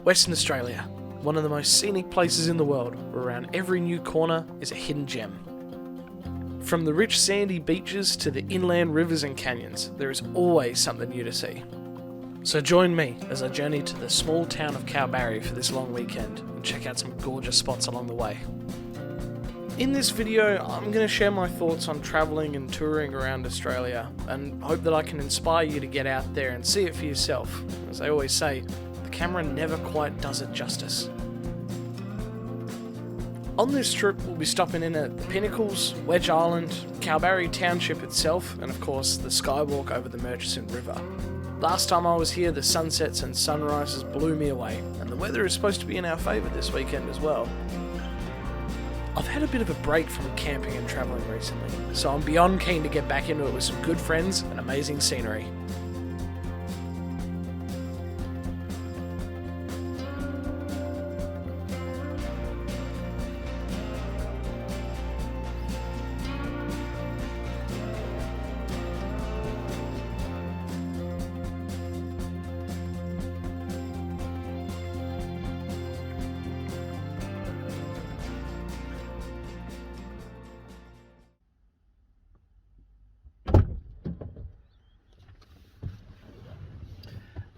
Western Australia, one of the most scenic places in the world, where around every new corner is a hidden gem. From the rich sandy beaches to the inland rivers and canyons, there is always something new to see. So join me as I journey to the small town of Kalbarri for this long weekend and check out some gorgeous spots along the way. In this video, I'm going to share my thoughts on travelling and touring around Australia and hope that I can inspire you to get out there and see it for yourself. As I always say, the camera never quite does it justice. On this trip, we'll be stopping in at the Pinnacles, Wedge Island, Kalbarri Township itself, and of course the Skywalk over the Murchison River. Last time I was here, the sunsets and sunrises blew me away, and the weather is supposed to be in our favour this weekend as well. I've had a bit of a break from camping and travelling recently, so I'm beyond keen to get back into it with some good friends and amazing scenery.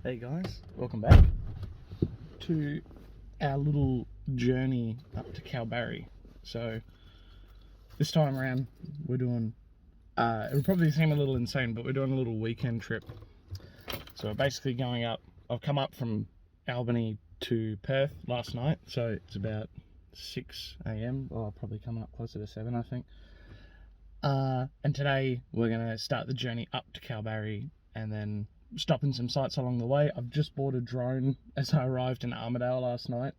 Hey guys, welcome back to our little journey up to Kalbarri. So this time around we're doing, it'll probably seem a little insane, but we're doing a little weekend trip. So we're basically going up, I've come up from Albany to Perth last night, so it's about 6 AM, or I'll probably come up closer to 7 I think. And today we're going to start the journey up to Kalbarri and then stopping some sites along the way. I've just bought a drone as I arrived in Armidale last night,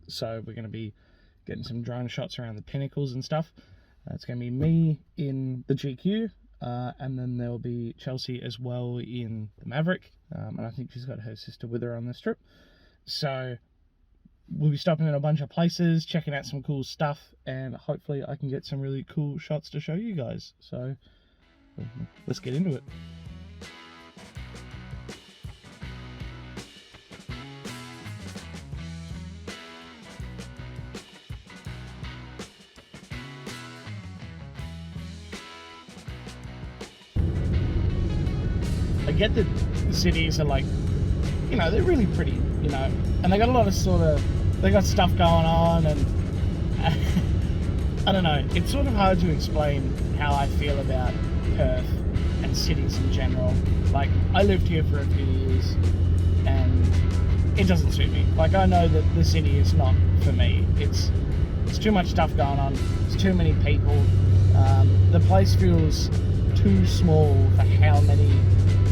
so we're going to be getting some drone shots around the Pinnacles and stuff. It's going to be me in the GQ, and then there'll be Chelsea as well in the Maverick, and I think she's got her sister with her on this trip. So we'll be stopping in a bunch of places, checking out some cool stuff, and hopefully I can get some really cool shots to show you guys. So let's get into it. I get that the cities are like, you know, they're really pretty, you know, and they got a lot of they got stuff going on, and I don't know, it's sort of hard to explain how I feel about Perth and cities in general. Like, I lived here for a few years and it doesn't suit me. Like, I know that the city is not for me. It's too much stuff going on, it's too many people, the place feels too small for how many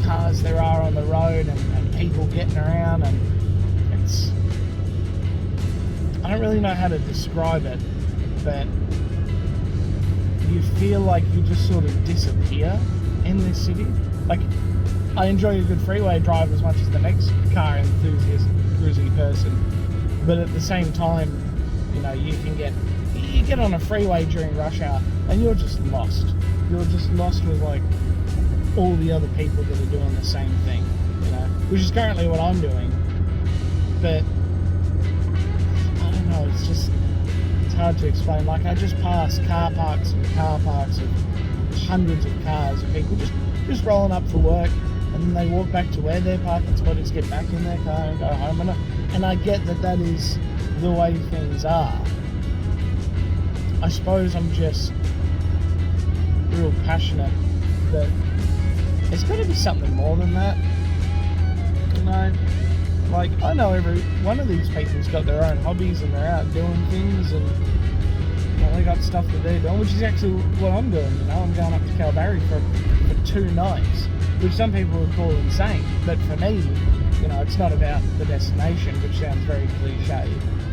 cars there are on the road and people getting around, and it's, I don't really know how to describe it, but you feel like you just sort of disappear in this city. Like, I enjoy a good freeway drive as much as the next car enthusiast cruisy person, but at the same time, you know, you get on a freeway during rush hour and you're just lost. You're just lost with like all the other people that are doing the same thing, you know, which is currently what I'm doing. But I don't know, it's hard to explain. Like, I just pass car parks and car parks of hundreds of cars of people just rolling up for work, and then they walk back to where their parking spot is, get back in their car and go home. And I get that is the way things are. I suppose I'm just real passionate that there's got to be something more than that, you know. Like, I know every one of these people's got their own hobbies and they're out doing things, and you know, they got stuff that they're doing, which is actually what I'm doing. You know, I'm going up to Kalbarri for 2 nights, which some people would call insane, but for me, you know, it's not about the destination, which sounds very cliche.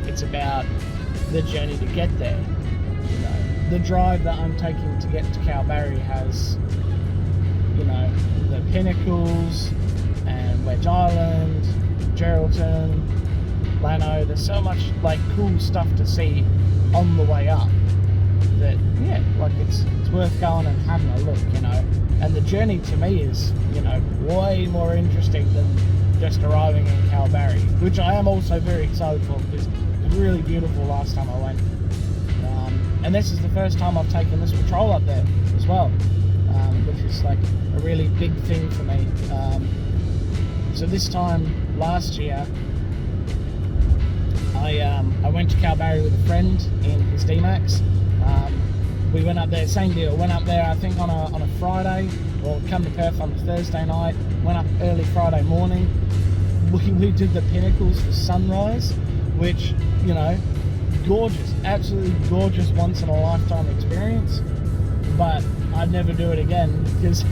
It's about the journey to get there. You know, the drive that I'm taking to get to Kalbarri has, you know, the Pinnacles and Wedge Island, Geraldton, Lano. There's so much like cool stuff to see on the way up that, yeah, like it's worth going and having a look, you know. And the journey to me is, you know, way more interesting than just arriving in Kalbarri, which I am also very excited for because it was really beautiful last time I went. And this is the first time I've taken this patrol up there as well, which is like a really big thing for me. So this time last year, I went to Kalbarri with a friend in his D-Max. We went up there, same deal, went up there I think on a Friday, or come to Perth on a Thursday night, went up early Friday morning. We did the Pinnacles for sunrise, which, you know, gorgeous, absolutely gorgeous, once in a lifetime experience, but I'd never do it again because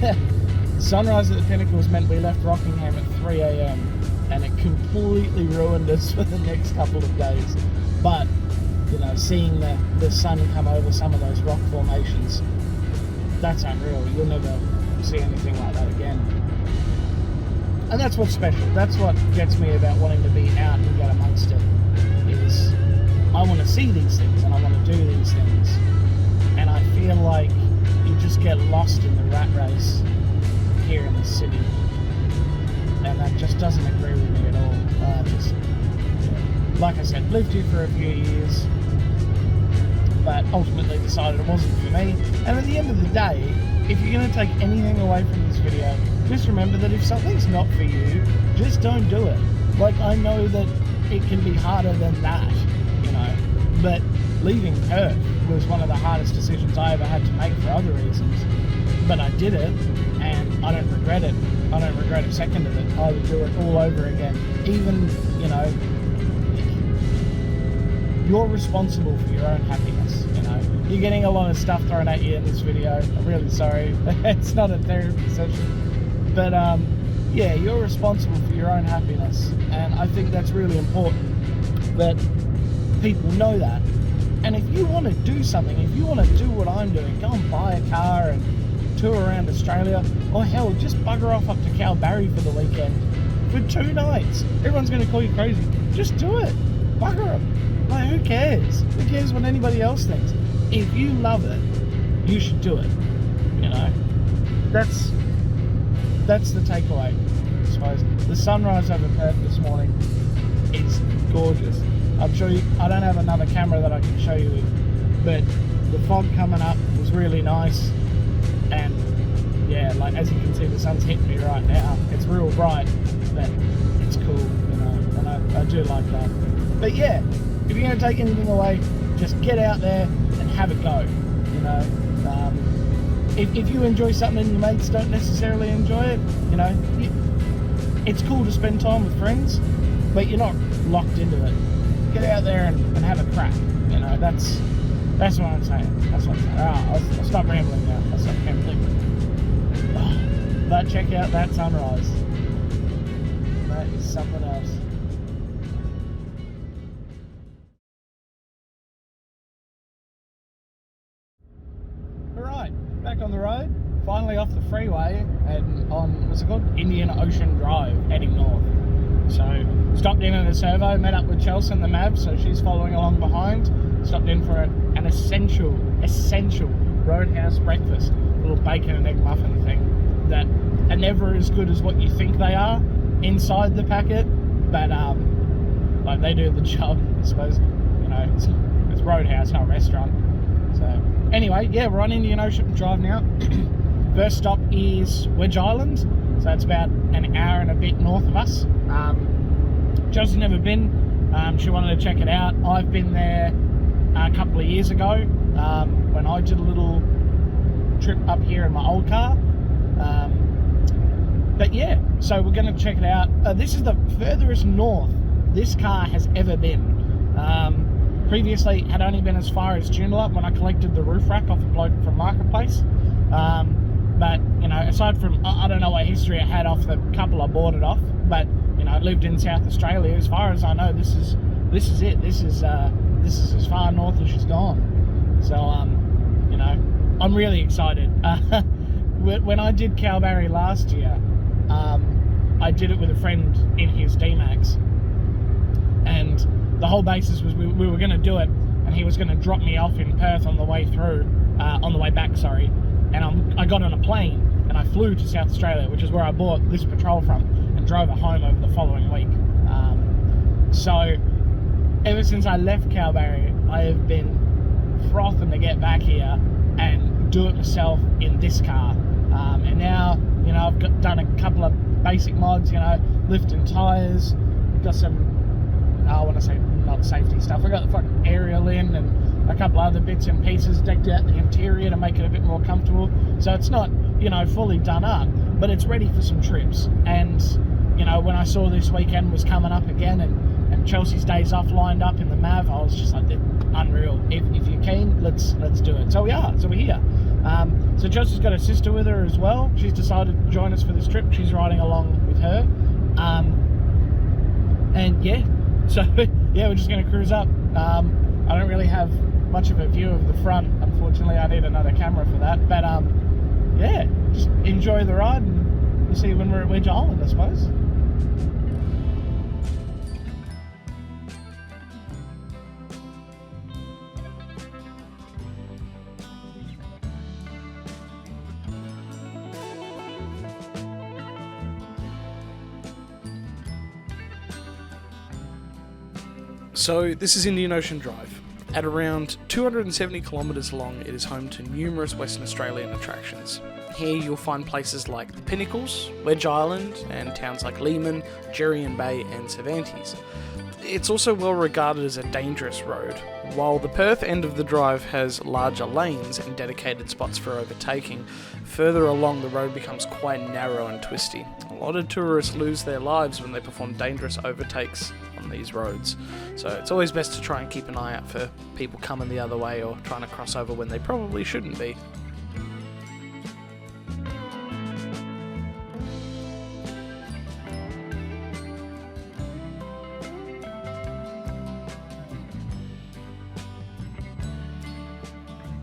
sunrise at the Pinnacles meant we left Rockingham at 3 a.m. and it completely ruined us for the next couple of days. But, you know, seeing the sun come over some of those rock formations, that's unreal. You'll never see anything like that again. And that's what's special. That's what gets me about wanting to be out and get amongst it, is I want to see these things and I want to do these things. And I feel like you just get lost in the rat race here in the city. And that just doesn't agree with me at all. Like I said, lived here for a few years, but ultimately decided it wasn't for me. And at the end of the day, if you're going to take anything away from this video, just remember that if something's not for you, just don't do it. Like, I know that it can be harder than that, you know, but leaving Perth was one of the hardest decisions I ever had to make for other reasons. But I did it, and I don't regret it. I don't regret a second of it. I would do it all over again. Even, you know, you're responsible for your own happiness, you know. You're getting a lot of stuff thrown at you in this video. I'm really sorry. It's not a therapy session. But, yeah, you're responsible for your own happiness. And I think that's really important that people know that. And if you want to do something, if you want to do what I'm doing, go and buy a car and tour around Australia, or hell, just bugger off up to Kalbarri for the weekend for 2 nights. Everyone's going to call you crazy. Just do it. Bugger them. Like, who cares? Who cares what anybody else thinks? If you love it, you should do it. You know, that's the takeaway, I suppose. The sunrise over Perth this morning is gorgeous. I'm sure I don't have another camera that I can show you with, but the fog coming up was really nice. And yeah, like, as you can see, the sun's hitting me right now. It's real bright, but it's cool, you know, and I do like that. But yeah, if you're going to take anything away, just get out there and have a go, you know. If you enjoy something and your mates don't necessarily enjoy it, you know, it's cool to spend time with friends, but you're not locked into it. Get out there and have a crack, you know. That's what I'm saying. That's what I'm saying. Alright, I'll stop rambling now. I'll stop rambling. Oh, but check out that sunrise. That is something else. Alright, back on the road. Finally off the freeway and on, what's it called? Indian Ocean Drive, heading north. So, stopped in at a servo, met up with Chelsea and the Mab, so she's following along behind. Stopped in for an essential Roadhouse breakfast, a little bacon and egg muffin thing that are never as good as what you think they are inside the packet, but like, they do the job, I suppose. You know, it's Roadhouse, not a restaurant. So anyway, yeah, we're on Indian Ocean Drive now. First stop is Wedge Island, so that's about an hour and a bit north of us. Chelsea's never been. She wanted to check it out. I've been there a couple of years ago when I did a little trip up here in my old car. But yeah, so we're going to check it out. This is the furthest north this car has ever been. Previously, it had only been as far as Joondalup when I collected the roof rack off a bloke from Marketplace. But, you know, aside from, I don't know what history it had off the couple I bought it off, but, you know, I lived in South Australia. As far as I know, this is it. This is as far north as she's gone. So, you know, I'm really excited. When I did Kalbarri last year, I did it with a friend in his D-Max, and the whole basis was we were going to do it, and he was going to drop me off in Perth on the way through, on the way back, sorry. And I got on a plane and I flew to South Australia, which is where I bought this patrol from, and drove it home over the following week. So ever since I left Kalbarri, I have been frothing to get back here and do it myself in this car. And now, I've done a couple of basic mods, lifting tyres, got some, I want to say not safety stuff. I got the fucking aerial in and a couple other bits and pieces, decked out the interior to make it a bit more comfortable. So it's not, fully done up, but it's ready for some trips. And, when I saw this weekend was coming up again and Chelsea's days off lined up in the MAV, I was just like, unreal. If you're keen, let's do it. So we are. So we're here. So Chelsea's got her sister with her as well. She's decided to join us for this trip. She's riding along with her. And yeah, so yeah, we're just going to cruise up. I don't really have much of a view of the front. Unfortunately, I need another camera for that. But yeah, just enjoy the ride, and we'll see you when we're at Wedge Island, I suppose. So this is Indian Ocean Drive. At around 270 kilometres long, it is home to numerous Western Australian attractions. Here you'll find places like the Pinnacles, Wedge Island, and towns like Lehman, Gerrian Bay and Cervantes. It's also well regarded as a dangerous road. While the Perth end of the drive has larger lanes and dedicated spots for overtaking, further along the road becomes quite narrow and twisty. A lot of tourists lose their lives when they perform dangerous overtakes on these roads, so it's always best to try and keep an eye out for people coming the other way or trying to cross over when they probably shouldn't be.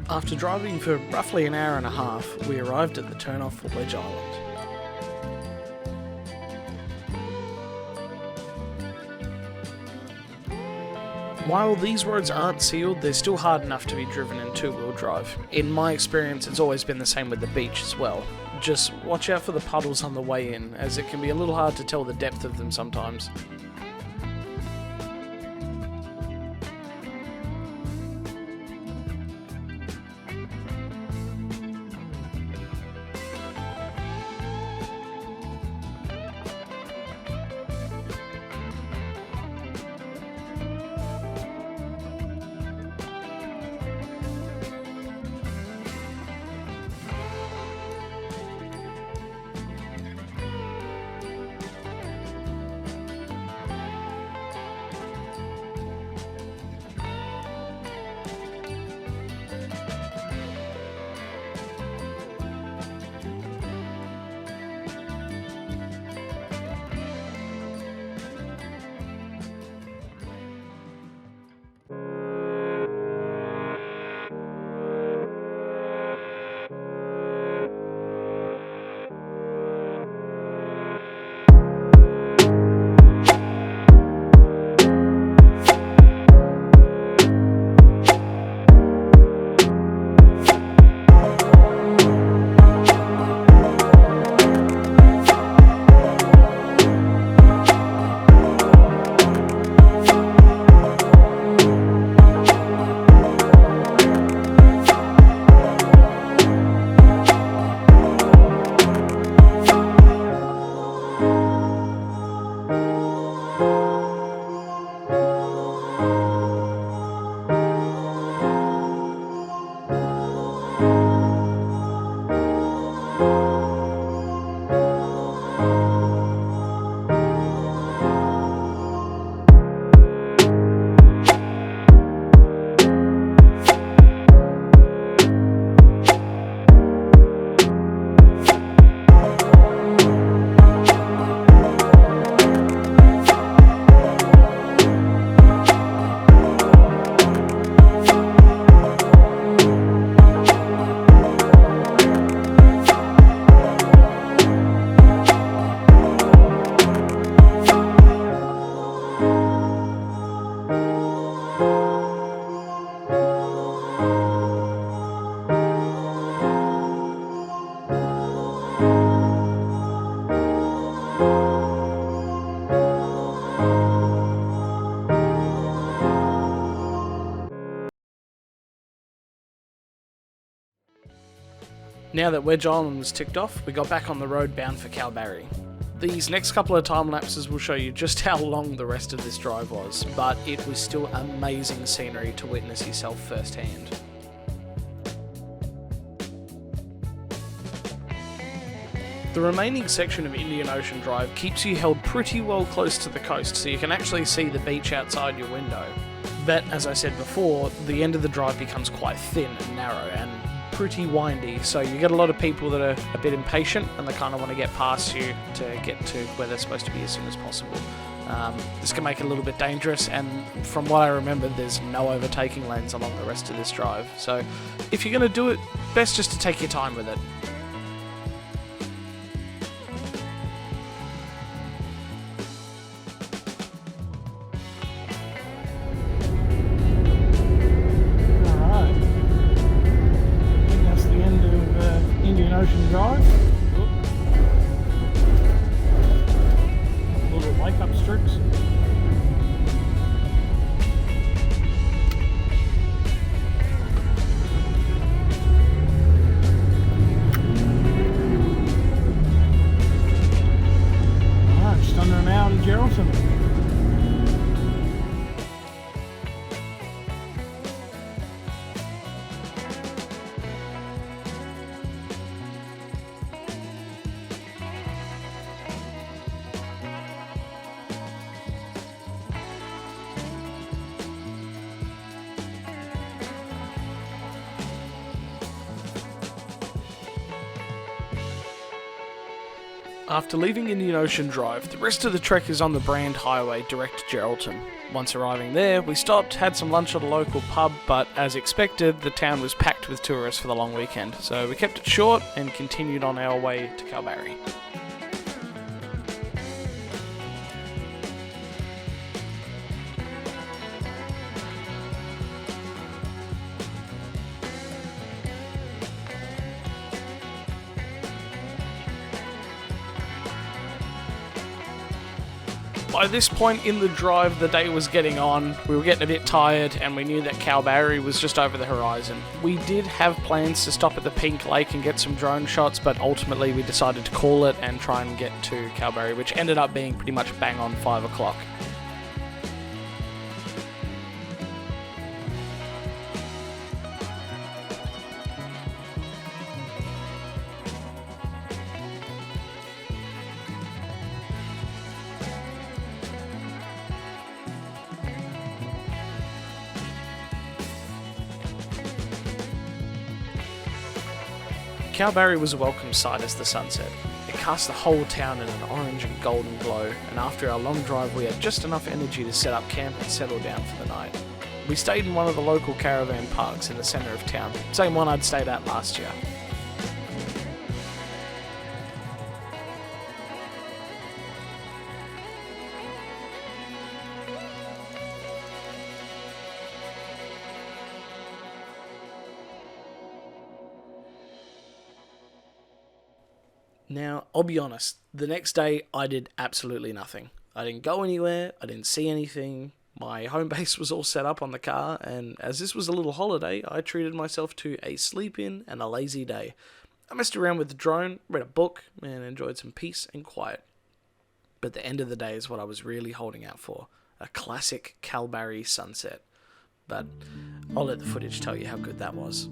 After driving for roughly an hour and a half, we arrived at the turnoff for Wedge Island. While these roads aren't sealed, they're still hard enough to be driven in two-wheel drive. In my experience, it's always been the same with the beach as well. Just watch out for the puddles on the way in, as it can be a little hard to tell the depth of them sometimes. Now that Wedge Island was ticked off, we got back on the road bound for Kalbarri. These next couple of time lapses will show you just how long the rest of this drive was, but it was still amazing scenery to witness yourself firsthand. The remaining section of Indian Ocean Drive keeps you held pretty well close to the coast, so you can actually see the beach outside your window. But as I said before, the end of the drive becomes quite thin and narrow and pretty windy, so you get a lot of people that are a bit impatient and they kind of want to get past you to get to where they're supposed to be as soon as possible. This can make it a little bit dangerous, and from what I remember, there's no overtaking lanes along the rest of this drive, so if you're going to do it, best just to take your time with it. Ocean Drive. Little wake up strips. Just under an hour to Geraldton. After leaving Indian Ocean Drive, the rest of the trek is on the Brand Highway direct to Geraldton. Once arriving there, we stopped, had some lunch at a local pub, but as expected, the town was packed with tourists for the long weekend, so we kept it short and continued on our way to Kalbarri. By this point in the drive, the day was getting on, we were getting a bit tired, and we knew that Kalbarri was just over the horizon. We did have plans to stop at the Pink Lake and get some drone shots, but ultimately we decided to call it and try and get to Kalbarri, which ended up being pretty much bang on 5 o'clock. Kalbarri was a welcome sight as the sun set. It cast the whole town in an orange and golden glow, and after our long drive we had just enough energy to set up camp and settle down for the night. We stayed in one of the local caravan parks in the centre of town, same one I'd stayed at last year. Now, I'll be honest, the next day I did absolutely nothing. I didn't go anywhere, I didn't see anything, my home base was all set up on the car, and as this was a little holiday, I treated myself to a sleep-in and a lazy day. I messed around with the drone, read a book, and enjoyed some peace and quiet. But the end of the day is what I was really holding out for, a classic Kalbarri sunset. But I'll let the footage tell you how good that was.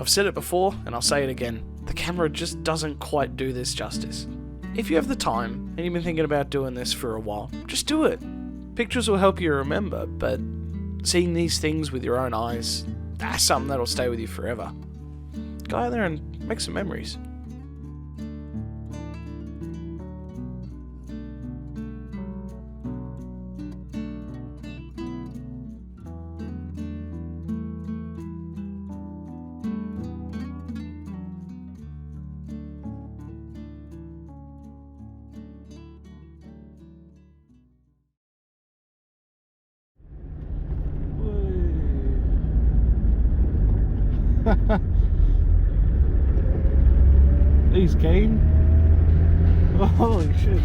I've said it before, and I'll say it again, the camera just doesn't quite do this justice. If you have the time, and you've been thinking about doing this for a while, just do it. Pictures will help you remember, but seeing these things with your own eyes, that's something that'll stay with you forever. Go out there and make some memories. He's keen. Oh, holy shit.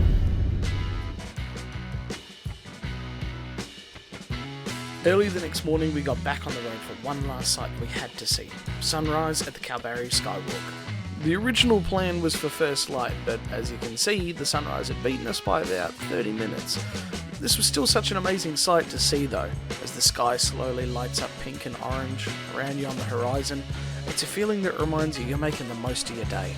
Early the next morning we got back on the road for one last sight we had to see, sunrise at the Kalbarri Skywalk. The original plan was for first light, but as you can see, the sunrise had beaten us by about 30 minutes. This was still such an amazing sight to see though, as the sky slowly lights up pink and orange around you on the horizon. It's a feeling that reminds you you're making the most of your day.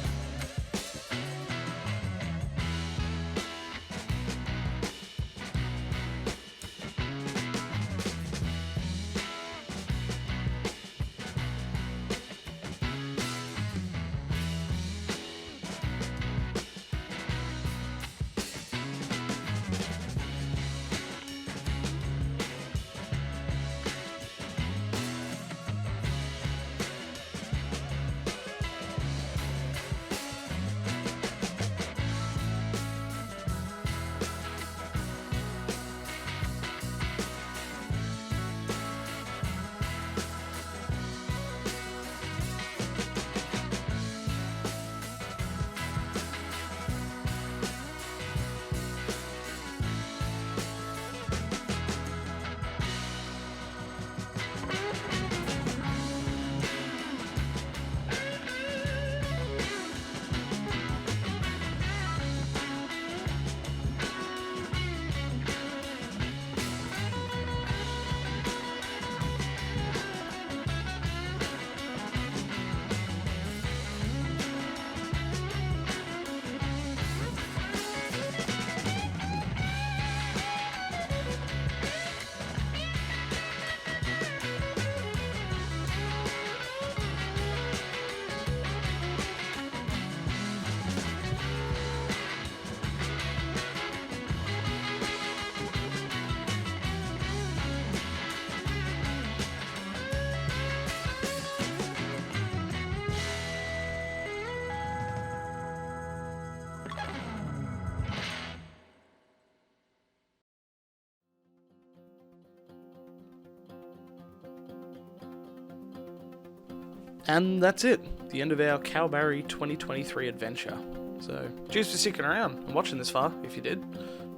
And that's it, the end of our Kalbarri 2023 adventure. So, cheers for sticking around and watching this far, if you did.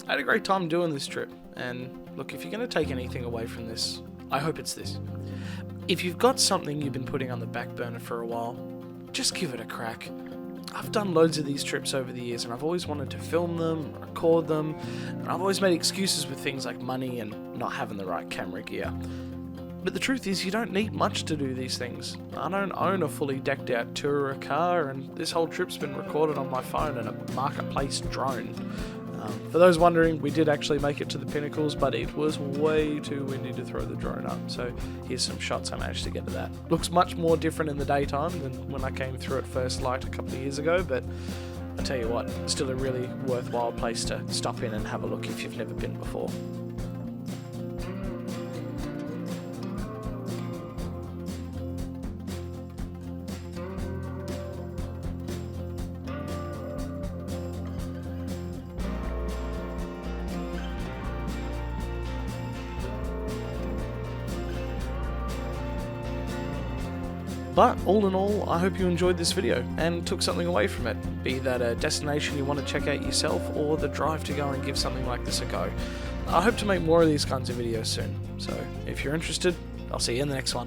I had a great time doing this trip, and look, if you're going to take anything away from this, I hope it's this. If you've got something you've been putting on the back burner for a while, just give it a crack. I've done loads of these trips over the years, and I've always wanted to film them, record them, and I've always made excuses with things like money and not having the right camera gear. But the truth is, you don't need much to do these things. I don't own a fully decked out tourer car, and this whole trip's been recorded on my phone and a marketplace drone. For those wondering, we did actually make it to the Pinnacles, but it was way too windy to throw the drone up, so here's some shots I managed to get of that. Looks much more different in the daytime than when I came through at first light a couple of years ago, but I tell you what, still a really worthwhile place to stop in and have a look if you've never been before. But all in all, I hope you enjoyed this video and took something away from it, be that a destination you want to check out yourself or the drive to go and give something like this a go. I hope to make more of these kinds of videos soon, so if you're interested, I'll see you in the next one.